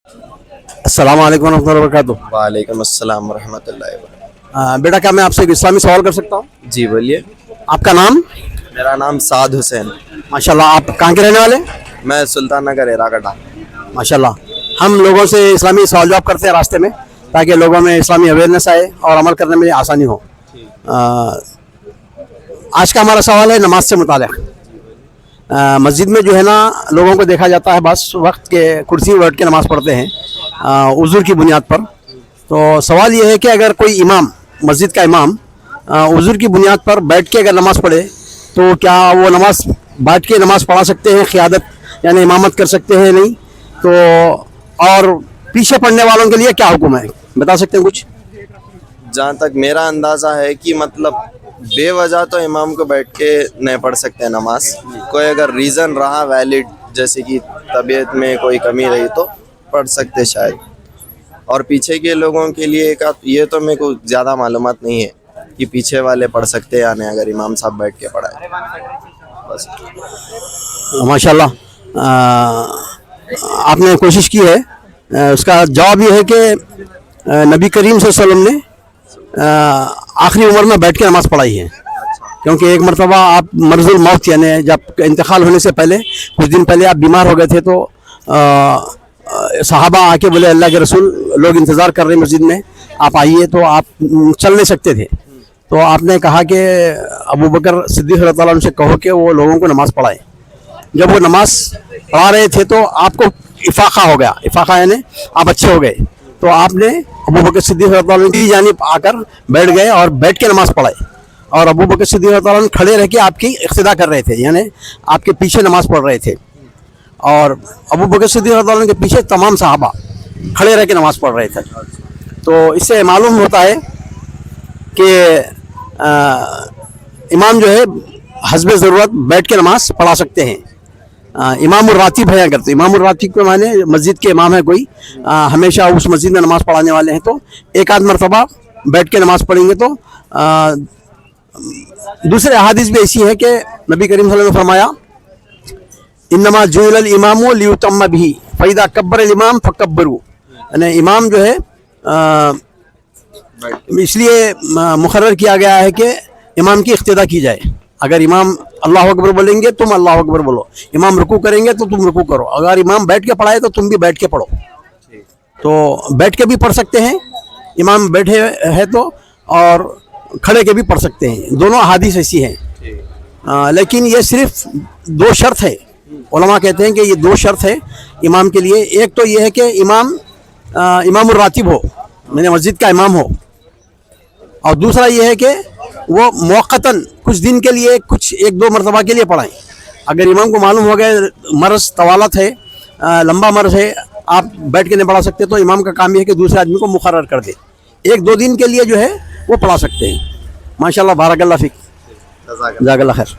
अस्सलाम वालेकुम रहमतुल्लाहि व बरकातुहू। वालेकुम अस्सलाम वरहमतुल्लाहि वबरकातुहू। बेटा क्या मैं आपसे एक इस्लामी सवाल कर सकता हूँ? जी बोलिए। आपका नाम? मेरा नाम साद हुसैन। माशाल्लाह, आप कहाँ के रहने वाले? मैं सुल्तान नगर एरागढ़। माशाल्लाह, हम लोगों से इस्लामी सवाल जवाब करते हैं रास्ते में, ताकि लोगों में इस्लामी अवेयरनेस आए और अमल करने में आसानी हो। आज का हमारा सवाल है नमाज से मुताल्लिक़। मस्जिद में जो है ना, लोगों को देखा जाता है बस वक्त के कुर्सी में बैठ के नमाज़ पढ़ते हैं उज़ुर की बुनियाद पर। तो सवाल ये है कि अगर कोई इमाम, मस्जिद का इमाम उज़ुर की बुनियाद पर बैठ के अगर नमाज़ पढ़े, तो क्या वो नमाज बैठ के नमाज़ पढ़ा सकते हैं? क़ियादत यानी इमामत कर सकते हैं? नहीं तो और पीछे पढ़ने वालों के लिए क्या हुक्म है, बता सकते हैं कुछ? जहाँ तक मेरा अंदाज़ा है कि मतलब बेवजह तो इमाम को बैठ के नहीं पढ़ सकते नमाज। कोई अगर रीज़न रहा वैलिड, जैसे कि तबीयत में कोई कमी रही, तो पढ़ सकते शायद। और पीछे के लोगों के लिए का ये तो मेरे को ज़्यादा मालूमात नहीं है कि पीछे वाले पढ़ सकते हैं या नहीं, अगर इमाम साहब बैठ के पढ़ाए बस। माशाल्लाह, आपने कोशिश की है। उसका जवाब ये है कि नबी करीम सल्लल्लाहु अलैहि वसल्लम ने आखिरी उम्र में बैठ के नमाज़ पढ़ाई है। क्योंकि एक मरतबा आप मर्ज़ुल मौत यानी जब इंतकाल होने से पहले कुछ दिन पहले आप बीमार हो गए थे, तो सहाबा आके बोले अल्लाह के रसूल, लोग इंतज़ार कर रहे हैं मस्जिद में, आप आइए। तो आप चल नहीं सकते थे, तो आपने कहा कि अबू बकर सिद्दीक़ रज़ियल्लाहु अन्हु से कहो कि वो लोगों को नमाज़ पढ़ाए। जब वो नमाज़ पढ़ा रहे थे तो आपको इफ़ाक़ा हो गया। इफ़ाक़ा यानी आप अच्छे हो गए, तो आपने अबू बकर सिद्दीक़ रज़ियल्लाहु अन्हु की जानिब आकर बैठ गए और बैठ के नमाज़ पढ़ाई। और अबू बकर सिद्दीक़ रज़ियल्लाहु अन्हु खड़े रह के आपकी इक़्तिदा कर रहे थे, यानी आपके पीछे नमाज़ पढ़ रहे थे। और अबू बकर सिद्दीक़ रज़ियल्लाहु अन्हु के पीछे तमाम सहाबा खड़े रह के नमाज़ पढ़ रहे थे। तो इससे मालूम होता है कि इमाम जो है हस्बे ज़रूरत बैठ के नमाज़ पढ़ा सकते हैं। इमाम रातिब है, अगर तो इमाम रातिब के माने मस्जिद के इमाम है कोई, हमेशा उस मस्जिद में नमाज़ पढ़ाने वाले हैं, तो एक आध मरतबा बैठ के नमाज़ पढ़ेंगे। तो दूसरे अहादीस भी ऐसी है कि नबी करीम सल्लल्लाहु अलैहि वसल्लम ने फरमाया, इन्नमा जुइलल इमामु लियुतम्मा बिही फ़इज़ा कब्बरल इमाम फ़कब्बिरू। यानी इमाम जो है इसलिए मुकर्रर किया गया है कि इमाम की इक़्तिदा की जाए। अगर इमाम अल्लाह अकबर बोलेंगे, तुम अल्लाह अकबर बोलो। इमाम रुकू करेंगे तो तुम रुकू करो। अगर इमाम बैठ के पढ़ाए तो तुम भी बैठ के पढ़ो। तो बैठ के भी पढ़ सकते हैं, इमाम बैठे है तो, और खड़े के भी पढ़ सकते हैं। दोनों अहादीस ऐसी हैं। लेकिन ये सिर्फ दो शर्त है। उलमा कहते हैं कि ये दो शर्त है इमाम के लिए। एक तो ये है कि इमाम इमामुर रातिब हो, मैंने मस्जिद का इमाम हो। और दूसरा ये है कि वो मौक़तन कुछ दिन के लिए, कुछ एक दो मरतबा के लिए पढ़ाएं। अगर इमाम को मालूम हो गया मर्ज़ तवालत है, लंबा मर्ज़ है, आप बैठ के नहीं पढ़ा सकते, तो इमाम का काम ये है कि दूसरे आदमी को मुकर्रर कर दे। एक दो दिन के लिए जो है वो पढ़ा सकते हैं। माशाल्लाह, बारकल्लाह फ़ीक, जज़ाकल्लाह खैर।